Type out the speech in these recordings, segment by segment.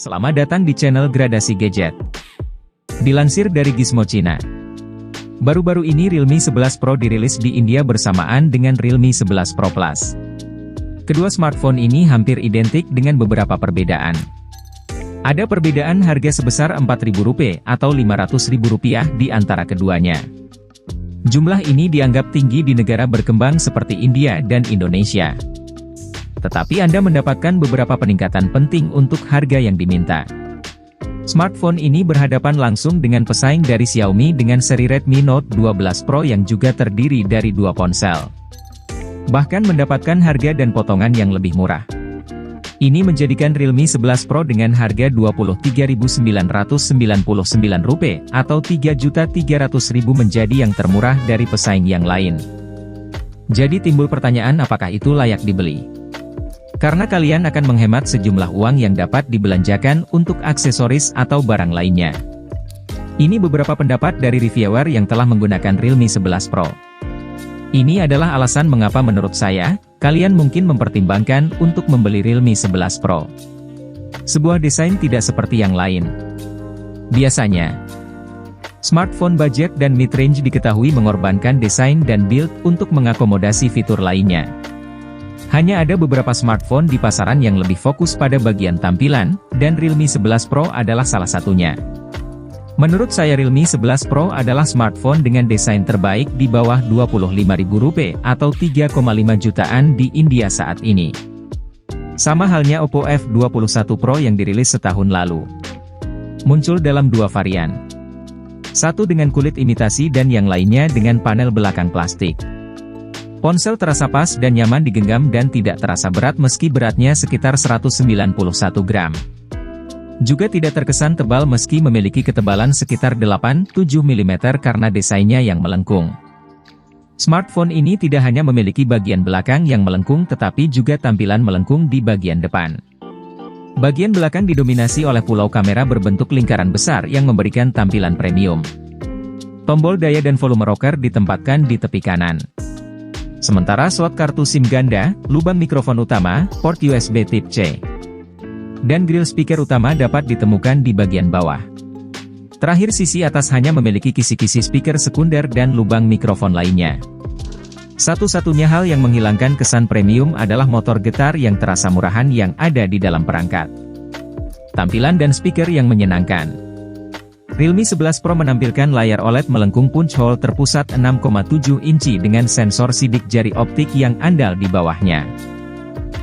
Selamat datang di channel Gradasi Gadget. Dilansir dari Gizmo Cina. Baru-baru ini Realme 11 Pro dirilis di India bersamaan dengan Realme 11 Pro Plus. Kedua smartphone ini hampir identik dengan beberapa perbedaan. Ada perbedaan harga sebesar Rp4.000 atau Rp500.000 di antara keduanya. Jumlah ini dianggap tinggi di negara berkembang seperti India dan Indonesia. Tetapi Anda mendapatkan beberapa peningkatan penting untuk harga yang diminta. Smartphone ini berhadapan langsung dengan pesaing dari Xiaomi dengan seri Redmi Note 12 Pro yang juga terdiri dari dua ponsel. Bahkan mendapatkan harga dan potongan yang lebih murah. Ini menjadikan Realme 11 Pro dengan harga Rp23.999 atau Rp3.300.000 menjadi yang termurah dari pesaing yang lain. Jadi timbul pertanyaan, apakah itu layak dibeli? Karena kalian akan menghemat sejumlah uang yang dapat dibelanjakan untuk aksesoris atau barang lainnya. Ini beberapa pendapat dari reviewer yang telah menggunakan Realme 11 Pro. Ini adalah alasan mengapa menurut saya, kalian mungkin mempertimbangkan untuk membeli Realme 11 Pro. Sebuah desain tidak seperti yang lain. Biasanya, smartphone budget dan mid-range diketahui mengorbankan desain dan build untuk mengakomodasi fitur lainnya. Hanya ada beberapa smartphone di pasaran yang lebih fokus pada bagian tampilan, dan Realme 11 Pro adalah salah satunya. Menurut saya Realme 11 Pro adalah smartphone dengan desain terbaik di bawah Rp25.000 atau 3,5 jutaan di India saat ini. Sama halnya Oppo F21 Pro yang dirilis setahun lalu. Muncul dalam dua varian. Satu dengan kulit imitasi dan yang lainnya dengan panel belakang plastik. Ponsel terasa pas dan nyaman digenggam dan tidak terasa berat meski beratnya sekitar 191 gram. Juga tidak terkesan tebal meski memiliki ketebalan sekitar 8-7 mm karena desainnya yang melengkung. Smartphone ini tidak hanya memiliki bagian belakang yang melengkung tetapi juga tampilan melengkung di bagian depan. Bagian belakang didominasi oleh pulau kamera berbentuk lingkaran besar yang memberikan tampilan premium. Tombol daya dan volume rocker ditempatkan di tepi kanan. Sementara slot kartu SIM ganda, lubang mikrofon utama, port USB Type-C, dan grill speaker utama dapat ditemukan di bagian bawah. Terakhir sisi atas hanya memiliki kisi-kisi speaker sekunder dan lubang mikrofon lainnya. Satu-satunya hal yang menghilangkan kesan premium adalah motor getar yang terasa murahan yang ada di dalam perangkat. Tampilan dan speaker yang menyenangkan. Realme 11 Pro menampilkan layar OLED melengkung punch hole terpusat 6,7 inci dengan sensor sidik jari optik yang andal di bawahnya.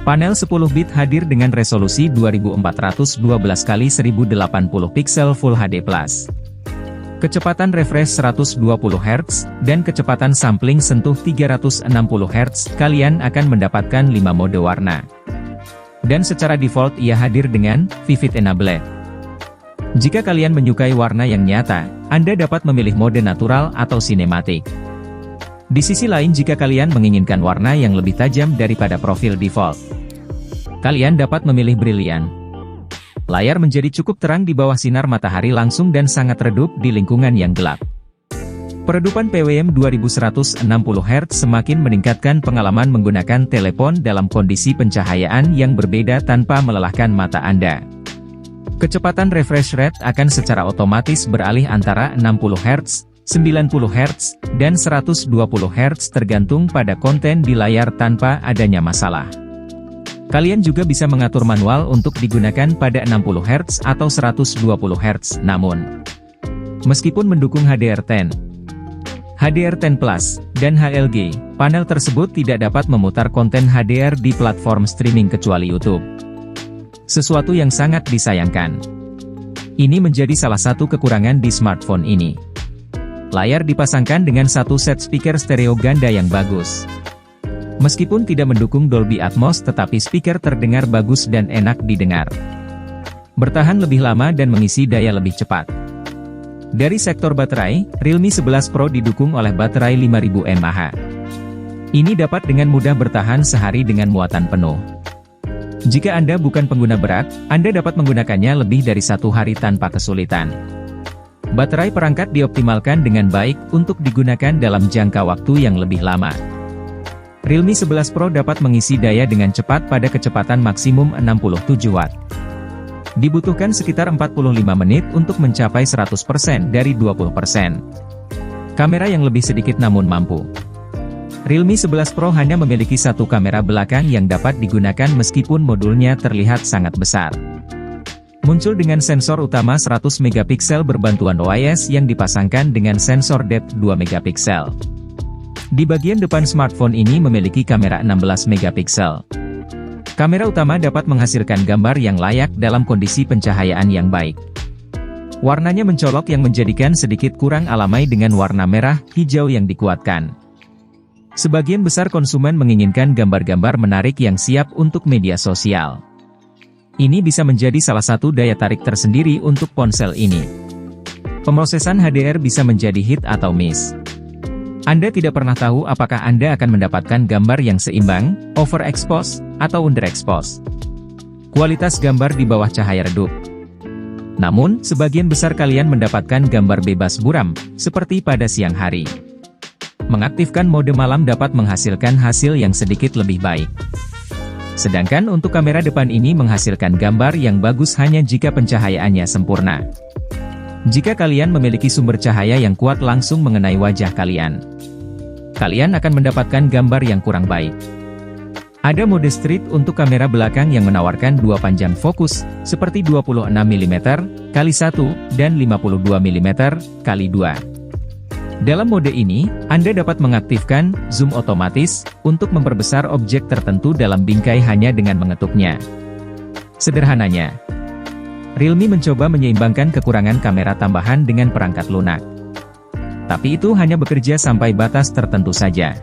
Panel 10 bit hadir dengan resolusi 2412x1080 pixel Full HD+. Kecepatan refresh 120 Hz, dan kecepatan sampling sentuh 360 Hz, kalian akan mendapatkan 5 mode warna. Dan secara default ia hadir dengan Vivid Enabled. Jika kalian menyukai warna yang nyata, Anda dapat memilih mode natural atau sinematik. Di sisi lain jika kalian menginginkan warna yang lebih tajam daripada profil default, kalian dapat memilih Brilliant. Layar menjadi cukup terang di bawah sinar matahari langsung dan sangat redup di lingkungan yang gelap. Peredupan PWM 2160 Hz semakin meningkatkan pengalaman menggunakan telepon dalam kondisi pencahayaan yang berbeda tanpa melelahkan mata Anda. Kecepatan refresh rate akan secara otomatis beralih antara 60 Hz, 90 Hz, dan 120 Hz tergantung pada konten di layar tanpa adanya masalah. Kalian juga bisa mengatur manual untuk digunakan pada 60 Hz atau 120 Hz, namun meskipun mendukung HDR10, HDR10 Plus, dan HLG, panel tersebut tidak dapat memutar konten HDR di platform streaming kecuali YouTube. Sesuatu yang sangat disayangkan. Ini menjadi salah satu kekurangan di smartphone ini. Layar dipasangkan dengan satu set speaker stereo ganda yang bagus. Meskipun tidak mendukung Dolby Atmos tetapi speaker terdengar bagus dan enak didengar. Bertahan lebih lama dan mengisi daya lebih cepat. Dari sektor baterai, Realme 11 Pro didukung oleh baterai 5000 mAh. Ini dapat dengan mudah bertahan sehari dengan muatan penuh. Jika Anda bukan pengguna berat, Anda dapat menggunakannya lebih dari 1 hari tanpa kesulitan. Baterai perangkat dioptimalkan dengan baik untuk digunakan dalam jangka waktu yang lebih lama. Realme 11 Pro dapat mengisi daya dengan cepat pada kecepatan maksimum 67 Watt. Dibutuhkan sekitar 45 menit untuk mencapai 100% dari 20%. Kamera yang lebih sedikit namun mampu. Realme 11 Pro hanya memiliki satu kamera belakang yang dapat digunakan meskipun modulnya terlihat sangat besar. Muncul dengan sensor utama 100 megapiksel berbantuan OIS yang dipasangkan dengan sensor depth 2 megapiksel. Di bagian depan smartphone ini memiliki kamera 16 megapiksel. Kamera utama dapat menghasilkan gambar yang layak dalam kondisi pencahayaan yang baik. Warnanya mencolok yang menjadikan sedikit kurang alami dengan warna merah hijau yang dikuatkan. Sebagian besar konsumen menginginkan gambar-gambar menarik yang siap untuk media sosial. Ini bisa menjadi salah satu daya tarik tersendiri untuk ponsel ini. Pemrosesan HDR bisa menjadi hit atau miss. Anda tidak pernah tahu apakah Anda akan mendapatkan gambar yang seimbang, overexpose, atau underexpose. Kualitas gambar di bawah cahaya redup. Namun, sebagian besar kalian mendapatkan gambar bebas buram, seperti pada siang hari. Mengaktifkan mode malam dapat menghasilkan hasil yang sedikit lebih baik. Sedangkan untuk kamera depan ini menghasilkan gambar yang bagus hanya jika pencahayaannya sempurna. Jika kalian memiliki sumber cahaya yang kuat langsung mengenai wajah kalian, kalian akan mendapatkan gambar yang kurang baik. Ada mode street untuk kamera belakang yang menawarkan dua panjang fokus, seperti 26 mm x 1 dan 52 mm x 2. Dalam mode ini, Anda dapat mengaktifkan zoom otomatis untuk memperbesar objek tertentu dalam bingkai hanya dengan mengetuknya. Sederhananya, Realme mencoba menyeimbangkan kekurangan kamera tambahan dengan perangkat lunak. Tapi itu hanya bekerja sampai batas tertentu saja.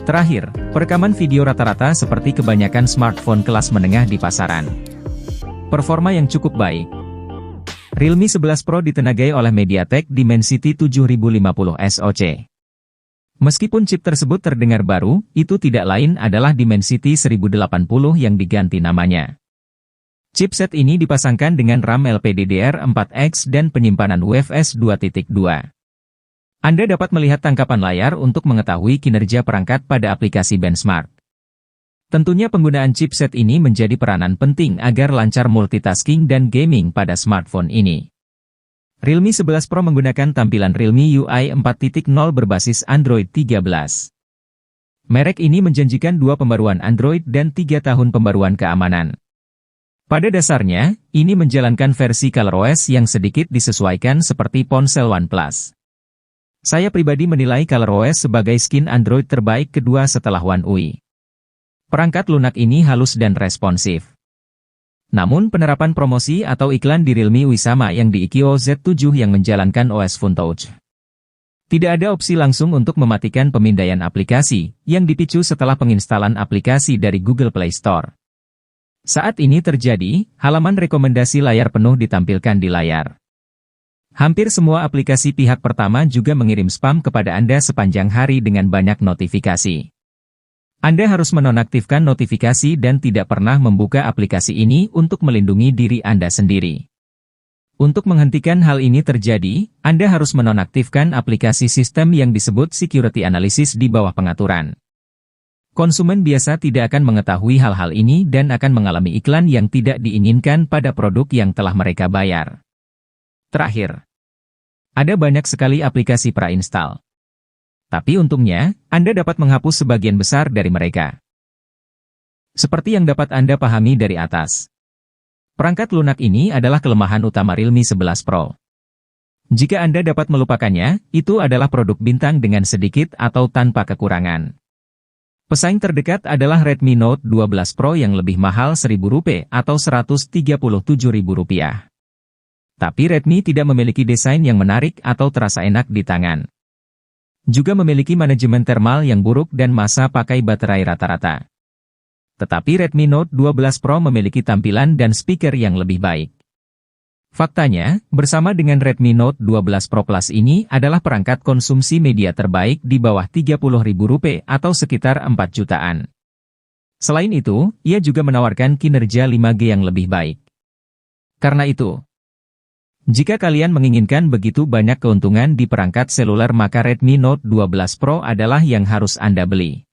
Terakhir, perekaman video rata-rata seperti kebanyakan smartphone kelas menengah di pasaran. Performa yang cukup baik. Realme 11 Pro ditenagai oleh MediaTek Dimensity 7050 SoC. Meskipun chip tersebut terdengar baru, itu tidak lain adalah Dimensity 1080 yang diganti namanya. Chipset ini dipasangkan dengan RAM LPDDR4X dan penyimpanan UFS 2.2. Anda dapat melihat tangkapan layar untuk mengetahui kinerja perangkat pada aplikasi benchmark. Tentunya penggunaan chipset ini menjadi peranan penting agar lancar multitasking dan gaming pada smartphone ini. Realme 11 Pro menggunakan tampilan Realme UI 4.0 berbasis Android 13. Merek ini menjanjikan 2 pembaruan Android dan 3 tahun pembaruan keamanan. Pada dasarnya, ini menjalankan versi ColorOS yang sedikit disesuaikan seperti ponsel OnePlus. Saya pribadi menilai ColorOS sebagai skin Android terbaik kedua setelah One UI. Perangkat lunak ini halus dan responsif. Namun penerapan promosi atau iklan di Realme UI sama yang di Ikio Z7 yang menjalankan OS FunTouch. Tidak ada opsi langsung untuk mematikan pemindaian aplikasi, yang dipicu setelah penginstalan aplikasi dari Google Play Store. Saat ini terjadi, halaman rekomendasi layar penuh ditampilkan di layar. Hampir semua aplikasi pihak pertama juga mengirim spam kepada Anda sepanjang hari dengan banyak notifikasi. Anda harus menonaktifkan notifikasi dan tidak pernah membuka aplikasi ini untuk melindungi diri Anda sendiri. Untuk menghentikan hal ini terjadi, Anda harus menonaktifkan aplikasi sistem yang disebut Security Analysis di bawah pengaturan. Konsumen biasa tidak akan mengetahui hal-hal ini dan akan mengalami iklan yang tidak diinginkan pada produk yang telah mereka bayar. Terakhir, ada banyak sekali aplikasi pra-install. Tapi untungnya, Anda dapat menghapus sebagian besar dari mereka. Seperti yang dapat Anda pahami dari atas. Perangkat lunak ini adalah kelemahan utama Realme 11 Pro. Jika Anda dapat melupakannya, itu adalah produk bintang dengan sedikit atau tanpa kekurangan. Pesaing terdekat adalah Redmi Note 12 Pro yang lebih mahal Rp1.000 atau Rp137.000. Tapi Redmi tidak memiliki desain yang menarik atau terasa enak di tangan. Juga memiliki manajemen thermal yang buruk dan masa pakai baterai rata-rata. Tetapi Redmi Note 12 Pro memiliki tampilan dan speaker yang lebih baik. Faktanya, bersama dengan Redmi Note 12 Pro Plus ini adalah perangkat konsumsi media terbaik di bawah Rp30.000 atau sekitar 4 jutaan. Selain itu, ia juga menawarkan kinerja 5G yang lebih baik. Karena itu, jika kalian menginginkan begitu banyak keuntungan di perangkat seluler maka Redmi Note 12 Pro adalah yang harus Anda beli.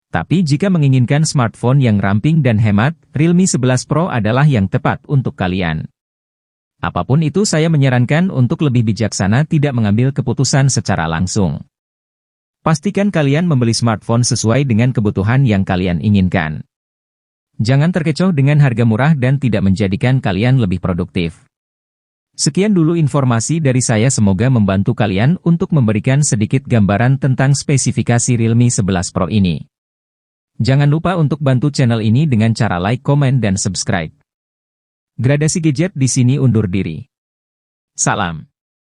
Tapi jika menginginkan smartphone yang ramping dan hemat, Realme 11 Pro adalah yang tepat untuk kalian. Apapun itu, saya menyarankan untuk lebih bijaksana tidak mengambil keputusan secara langsung. Pastikan kalian membeli smartphone sesuai dengan kebutuhan yang kalian inginkan. Jangan terkecoh dengan harga murah dan tidak menjadikan kalian lebih produktif. Sekian dulu informasi dari saya, semoga membantu kalian untuk memberikan sedikit gambaran tentang spesifikasi Realme 11 Pro ini. Jangan lupa untuk bantu channel ini dengan cara like, komen, dan subscribe. Gradasi Gadget di sini undur diri. Salam.